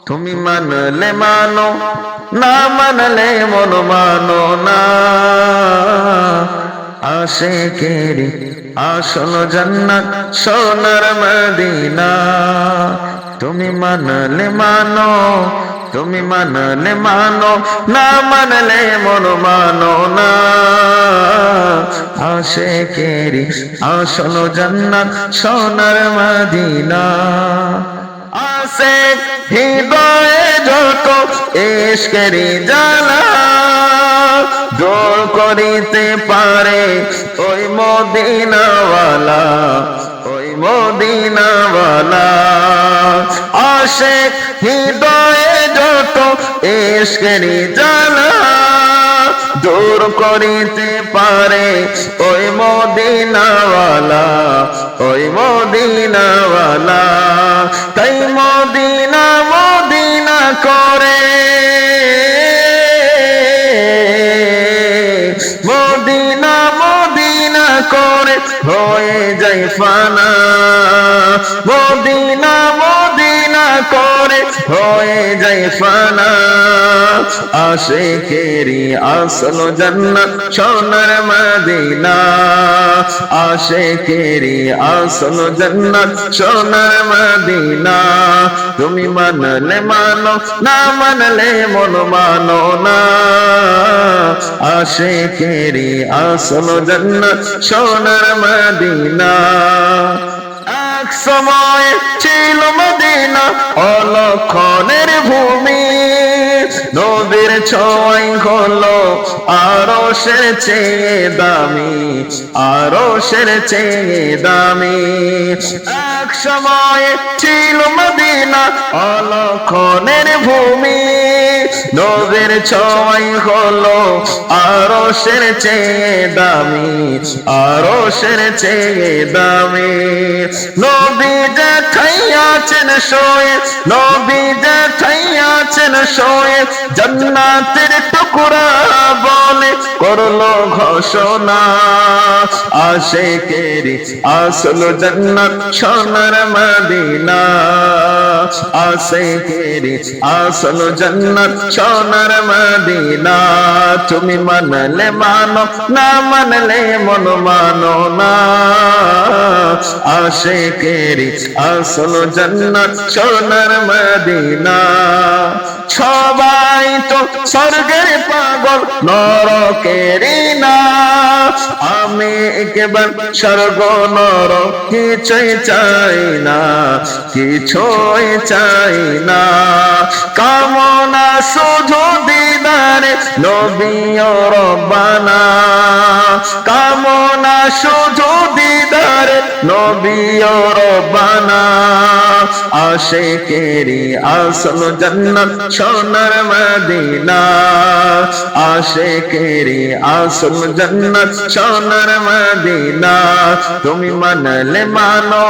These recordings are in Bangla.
তুমি মানলে মানো, না মানলে মন মানো না। আশিকেরি আসল জান্নাত সোনার মদিনা। তুমি মানলে মানো, তুমি মানলে মানো, না মানলে মন মানো না। আশিকেরি আসল জান্নাত সোনার মদিনা। আশিক হৃদয়ে যত ইশকেরি জ্বালা দূর করিতে পারে ওই মদিনাওয়ালা, ওই মদিনাওয়ালা। আশিক হৃদয়ে যত ইশকেরি জ্বালা দূর করিতে পারে ওই মদিনাওয়ালা, ওই মদিনাওয়ালা। তাই মদিনা মদিনা করে, মদিনা মদিনা করে হয়ে যায় ফানা। মদিনা মদিনা করে হয়ে যায় ফানা। আশিকেরি আসল জান্নাত সোনার মদিনা। আশিকেরি আসল জান্নাত সোনার মদিনা। তুমি মানলে মানো, না মানলে মন মানো না। আশিকেরি আসল জান্নাত সোনার মদিনা। এক সময় ছিল মদিনা অলক্ষণের ভূমি, নবীর ছোঁয়ায় হলো আরশের চেয়ে দামি, আরশের চেয়ে দামি। এক সময় ছিল মদিনা অলক্ষণের ভূমি, নবীর ছোঁয়ায় হলো আরশের চেয়ে দামি, আরশের চেয়ে দামি। নবী দেখাইয়াছেন শোয়ে, নবী দেখাইয়াছেন শোয়ে জান্নাতের টুকরা বলে করলো ঘোষণা। আশিকেরি আসল জান্নাত সোনার মদিনা। আশিকেরি আসল জান্নাত সোনার মদিনা। তুমি মানলে মানো, না মানলে মন মানো না। আশিকেরি আসল জান্নাত সোনার মদিনা। সবাই তো স্বর্গের পাগল নরকেরি না। আমি একবার স্বর্গ নরক কিছুই চাই না, কিছুই চাই না। কামনা শুধু দিদারে নবী ও রব্বানা। কামনা শুধু দিদারে নবী ও রব্বানা। আশিকেরি আসল জান্নাত সোনার মদিনা। আশিকেরি আসল জান্নাত সোনার মদিনা। তুমি মানলে মানো,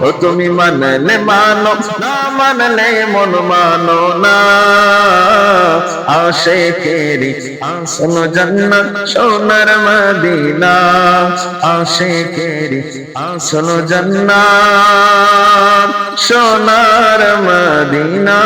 ও তুমি মানলে মানো, না মানলে মন মানো না। আশিকেরি আসল জান্নাত সোনার মদিনা। আশিকেরি আসল জান্নাত সোনার মদিনা।